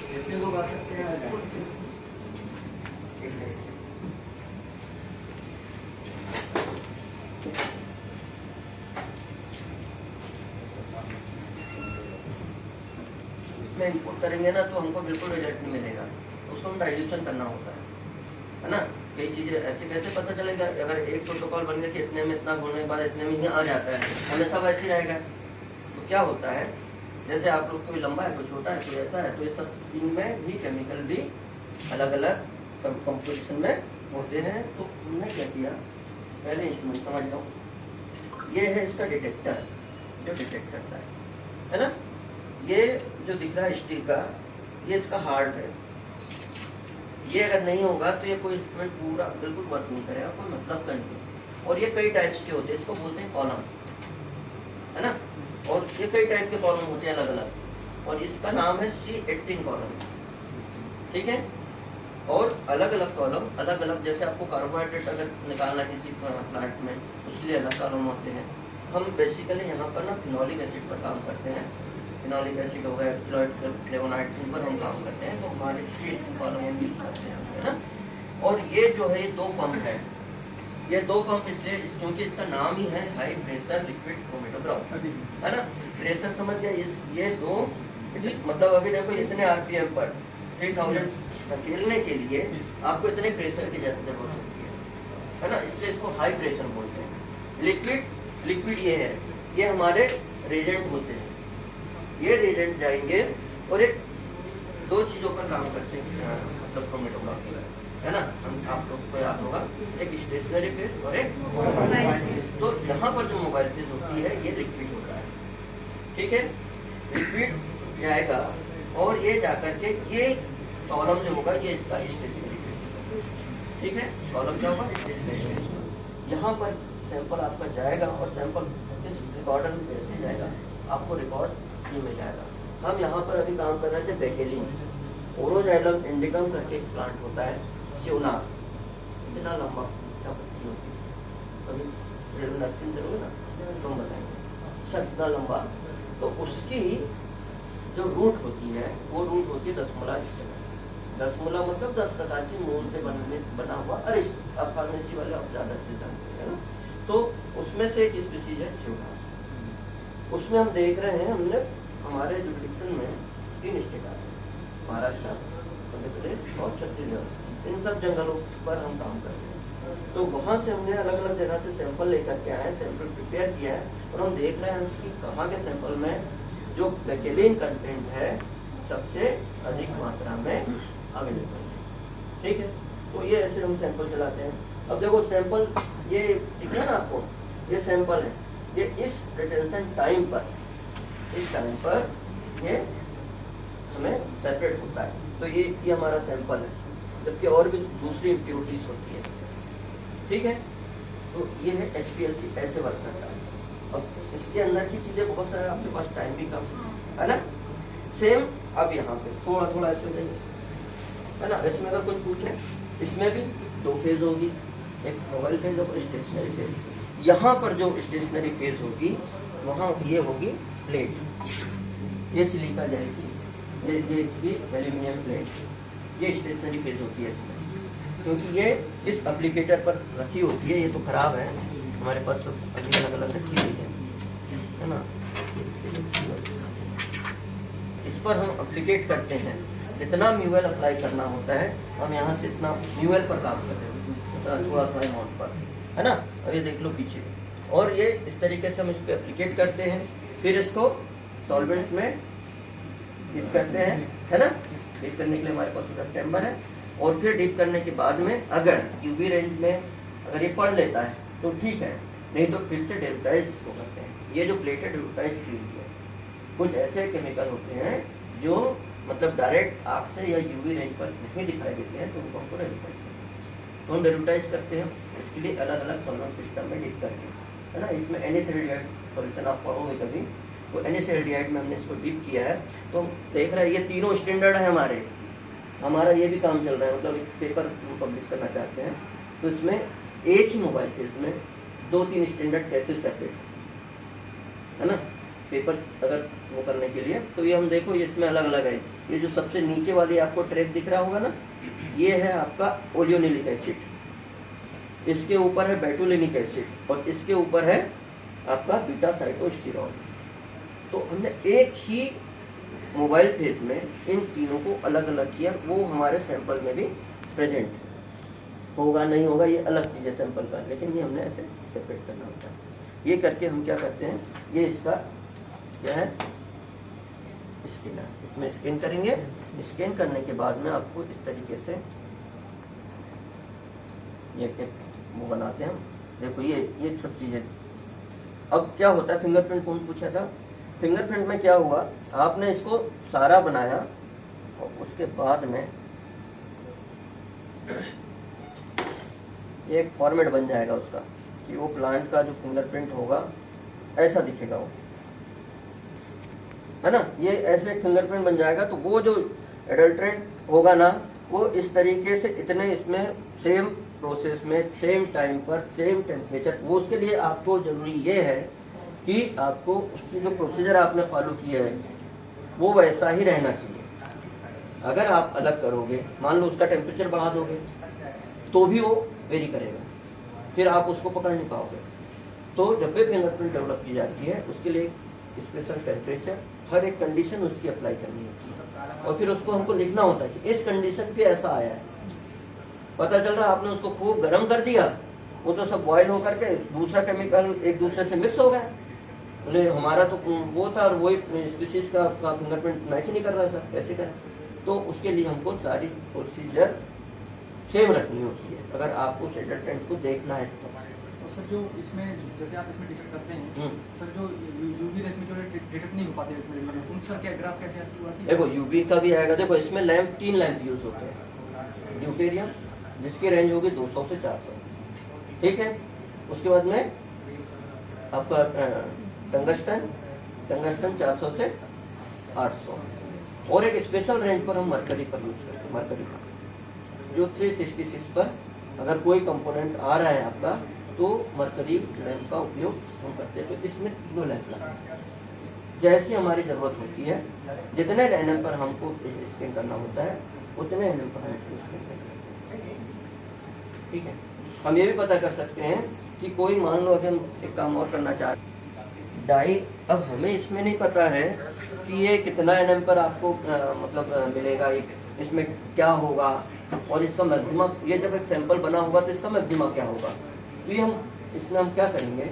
जितने लोग आ सकते हैं आ जाए। इसमें इनपुट करेंगे ना तो हमको बिल्कुल रिजल्ट नहीं मिलेगा, उसको हम डाइल्यूशन करना होता है ना। कई चीजें ऐसे कैसे पता चलेगा, अगर एक प्रोटोकॉल बन गया कि इतने में इतना होने के बाद इतने में ही आ जाता है, हमेशा वैसे ही रहेगा। तो क्या होता है, जैसे आप लोग कोई लंबा है कोई छोटा है कोई ऐसा है, तो ये सब इनमें भी केमिकल भी अलग अलग कंपोजिशन में होते हैं। तो हमने क्या किया, पहले इंस्ट्रूमेंट समझ लो, ये है इसका डिटेक्टर जो डिटेक्ट करता है ना। ये जो दिख रहा है स्टील का, ये इसका हार्ट है। ये अगर नहीं होगा तो ये कोई इंस्ट्रूमेंट पूरा बिल्कुल वर्क नहीं करेगा, कोई मतलब का नहीं। और ये कई टाइप्स के होते हैं, इसको बोलते हैं कॉलम, है ना। और ये कई टाइप के कॉलम होते हैं अलग अलग, और इसका नाम है C18 कॉलम, ठीक है। और अलग अलग कॉलम अलग अलग, जैसे आपको कार्बोहाइड्रेट अगर निकालना है किसी प्लांट में, उसके लिए अलग कॉलम होते हैं। हम बेसिकली यहाँ पर ना फिनोलिक एसिड पर काम करते हैं, फिनोलिक एसिड हो गया, फ्लेवोनॉइड, इन पर हम काम करते हैं। तो हमारे C18 कॉलम हम यूज करते हैं, है ना। और ये जो है ये 2 पंप है, ये 2 पंप इसलिए क्योंकि इसका नाम ही है हाई प्रेशर लिक्विड क्रोमेटोग्राफ, है ना। प्रेशर समझ गया, ये 2 मतलब अभी देखो इतने आरपीएम पर 3000 धकेलने के लिए आपको इतने प्रेशर की जरूरत होती है ना, इसलिए इसको हाई प्रेशर बोलते हैं। लिक्विड ये है, ये हमारे रेजेंट होते हैं। ये रेजेंट जाएंगे और एक 2 चीजों पर काम करते हैं, मतलब क्रोमेटोग्राफी, है ना। हम आप लोग को याद होगा, एक स्टेशनरी फेज और एक मोबाइल फेज। तो यहाँ पर जो मोबाइल फेज होती है ये लिक्विड होता है, ठीक है। लिक्विड जाएगा और ये जाकर के ये कॉलम जो होगा ये इसका स्टेशनरी फेज, ठीक है। कॉलम क्या होगा, स्टेशनरी फेज। यहाँ पर सैंपल आपका जाएगा और सैंपल इस रिकॉर्डर में कैसे जाएगा, आपको रिकॉर्ड ये मिल जाएगा। हम यहाँ पर अभी काम कर रहे थे बेकेलिन, ओरोजाइलम इंडिकम करके एक प्लांट होता है, शिवनार, इतना लंबा पत्ती होती है, कभी नर्सिंग करोगे ना तो बताएंगे, अच्छा इतना लंबा। तो उसकी जो रूट होती है वो रूट होती है 10 मूला। 10 मूला मतलब 10 प्रकार की मूल से बना हुआ अरिस्ट, आप फार्मेसी वाले आप ज्यादा अच्छे जानते हैं ना। तो उसमें से एक स्पीसीज है शिवनार। उसमें हम देख रहे हैं, हमने हमारे जुडिक्शन में 3 स्टेट आते हैं, महाराष्ट्र, मध्य प्रदेश और छत्तीसगढ़। इन सब जंगलों पर हम काम करते हैं। तो वहां से हमने अलग अलग जगह से सैंपल लेकर के आए, सैंपल प्रिपेयर किया है और हम देख रहे हैं कि कहाँ के सैंपल में जो बेकेलिन कंटेंट है सबसे अधिक मात्रा में अवेलेबल है, ठीक है। तो ये ऐसे हम सैंपल चलाते हैं। अब देखो सैंपल ये दिख रहा है ना आपको, ये सैंपल है, ये इस रिटेंशन टाइम पर, इस टाइम पर ये हमें सेपरेट होता है। तो ये हमारा सैंपल है, जबकि और भी दूसरी इम्प्योरिटीज होती है, ठीक है। तो ये है HPLC, ऐसे वर्क करता है। अब इसके अंदर की चीजें बहुत सारे, आपके पास टाइम भी कम है ना। सेम अब यहाँ पे थोड़ा थोड़ा ऐसे है ना। इसमें अगर कुछ पूछे, इसमें भी 2 फेज होगी, एक मोबाइल फेज और स्टेशनरी फेज। यहाँ पर जो स्टेशनरी फेज होगी वहाँ ये होगी प्लेट, ये सिलिका जाएगी, ये इसकी एल्यूमिनियम प्लेट, ये स्टेशनरी फेज होती है इसमें, क्योंकि ये इस एप्लीकेटर पर रखी होती है। ये तो खराब है, हमारे पास सब अभी अलग अलग रखी हुई है ना। इस पर हम एप्लीकेट करते हैं, जितना म्यूएल अप्लाई करना होता है हम यहाँ से इतना म्यूएल पर काम कर रहे हैं, थोड़ा थोड़ा अमाउंट पर, है ना। अब ये देख लो पीछे, और ये इस तरीके से हम इस पर एप्लीकेट करते हैं, फिर इसको सॉल्वेंट में डिप करते हैं, है ना। डिप करने के लिए हमारे पास उधर चैम्बर है, और फिर डिप करने के बाद में अगर यूवी रेंज में अगर ये पढ़ लेता है तो ठीक है, नहीं तो फिर से डेल्टाइज इसको करते हैं। ये जो प्लेट है डेल्टाइज की है। कुछ ऐसे केमिकल होते हैं जो मतलब डायरेक्ट आग से या यूवी रेंज पर नहीं दिखाई देते हैं, तो उनको हमको डेल्टाइज करते हैं। तो हम डेल्टाइज करते हैं, इसके लिए अलग अलग सॉल्वेंट सिस्टम में डिप करके, है ना। इसमें NaCl सॉल्यूशन आप पढ़ोगे कभी, तो NaCl में हमने इसको डिप किया है। तो देख रहे हैं ये तीनों स्टैंडर्ड है हमारा ये भी काम चल रहा है, मतलब एक पेपर पब्लिश करना चाहते हैं। तो इसमें एक ही मोबाइल फेज में 2-3 स्टैंडर्ड कैसे सेपरेट है ना। पेपर अगर वो करने के लिए, तो ये हम देखो इसमें अलग अलग है। ये जो सबसे नीचे वाली आपको ट्रैक दिख रहा होगा ना, ये है आपका ओलियोनिलिक एसिड, इसके ऊपर है बेटुलिनिक एसिड और इसके ऊपर है आपका बीटा साइटोस्टेरॉल। तो हमने एक ही मोबाइल फेज में इन तीनों को अलग अलग किया, वो हमारे सैंपल में भी प्रेजेंट होगा नहीं होगा ये अलग चीज़ है सैंपल का, लेकिन ये हमने ऐसे सेपरेट करना होता है। ये करके हम क्या करते हैं, ये इसका क्या है स्कैन, इसमें स्कैन करेंगे। स्कैन करने के बाद में आपको इस तरीके से ये एक वो बनाते हैं। देखो ये सब चीजें। अब क्या होता है, फिंगरप्रिंट कौन पूछा था, फिंगरप्रिंट में क्या हुआ, आपने इसको सारा बनाया और उसके बाद में एक फॉर्मेट बन जाएगा उसका कि वो प्लांट का जो फिंगरप्रिंट होगा ऐसा दिखेगा वो, है ना। ये ऐसे एक फिंगरप्रिंट बन जाएगा। तो वो जो एडल्ट्रेंट होगा ना, वो इस तरीके से इतने इसमें सेम प्रोसेस में सेम टाइम पर सेम टेम्परेचर, वो उसके लिए आपको जरूरी ये है कि आपको उसकी जो प्रोसीजर आपने फॉलो किया है वो वैसा ही रहना चाहिए। अगर आप अलग करोगे, मान लो उसका टेम्परेचर बढ़ा दोगे तो भी वो वेरी करेगा, फिर आप उसको पकड़ नहीं पाओगे। तो जब भी फिंगरप्रिंट डेवलप की जाती है उसके लिए स्पेशल टेम्परेचर हर एक कंडीशन उसकी अप्लाई करनी होती है और फिर उसको हमको लिखना होता है कि इस कंडीशन पे ऐसा आया है। पता चल रहा है आपने उसको खूब गर्म कर दिया, वो तो सब बॉयल होकर के दूसरा केमिकल एक दूसरे से मिक्स हो गया, बोले हमारा तो वो था और वही स्पीशीज का फिंगरप्रिंट मैच नहीं कर रहा सर, कैसे करें। तो उसके लिए हमको सारी प्रोसीजर सेम रखनी होती है अगर आपको उस एडल्ट्रेंट को देखना है तो। सर जो इसमें जैसे आप इसमें डिटेक्ट करते हैं सर, जो यूवी रेस में जो डिटेक्ट नहीं हो पाते उन सर क्या ग्राफ कैसे आती है? देखो यूवी का भी आएगा। देखो इसमें लैंप 3 लैंप यूज होते हैं, ड्यूटेरियम जिसकी रेंज होगी 200 से 400, ठीक है। उसके बाद में आपका टंगस्टन 400 से 800 और एक स्पेशल रेंज पर हम मरकरी पर यूज करते हैं, मरकरी का जो 366 पर अगर कोई कंपोनेंट आ रहा है आपका तो मरकरी लैंप का उपयोग हम करते हैं। तो इसमें तीनों लैंप लगते हैं, जैसी हमारी जरूरत होती है। जितने एनएम पर हमको स्कैन करना होता है उतने एनएम पर हम इसको स्कैन कर सकते हैं, ठीक है। हम ये भी पता कर सकते हैं कि कोई मान लो अगर हम एक काम और करना चाहते हैं डाई, अब हमें इसमें नहीं पता है कि ये कितना एनएम पर आपको मतलब मिलेगा, इसमें क्या होगा और इसका मैक्सिमम, ये जब एक सैंपल बना होगा तो इसका मैक्सिमम क्या होगा। तो ये इसमें हम क्या करेंगे,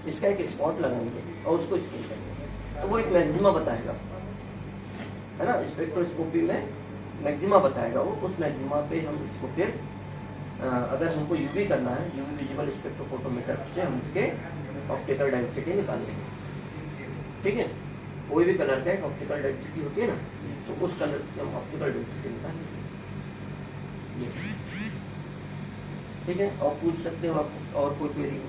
इसका एक स्पॉट लगाएंगे और उसको स्कैन करेंगे तो वो एक मैक्सिमा बताएगा, है ना। स्पेक्ट्रोस्कोपी में मैक्सिमा बताएगा वो, उस मैक्सिमा पे हम इसको फिर अगर हमको यूवी करना है, यूवी विजिबल स्पेक्ट्रोफोटोमीटर से हम इसके ऑप्टिकल डेंसिटी निकालेंगे, ठीक है। कोई भी कलर का एक ऑप्टिकल डेंसिटी होती है ना, तो उस कलर की हम ऑप्टिकल डेंसिटी निकालेंगे, ठीक है। और पूछ सकते हो आप और कोई क्वेरी?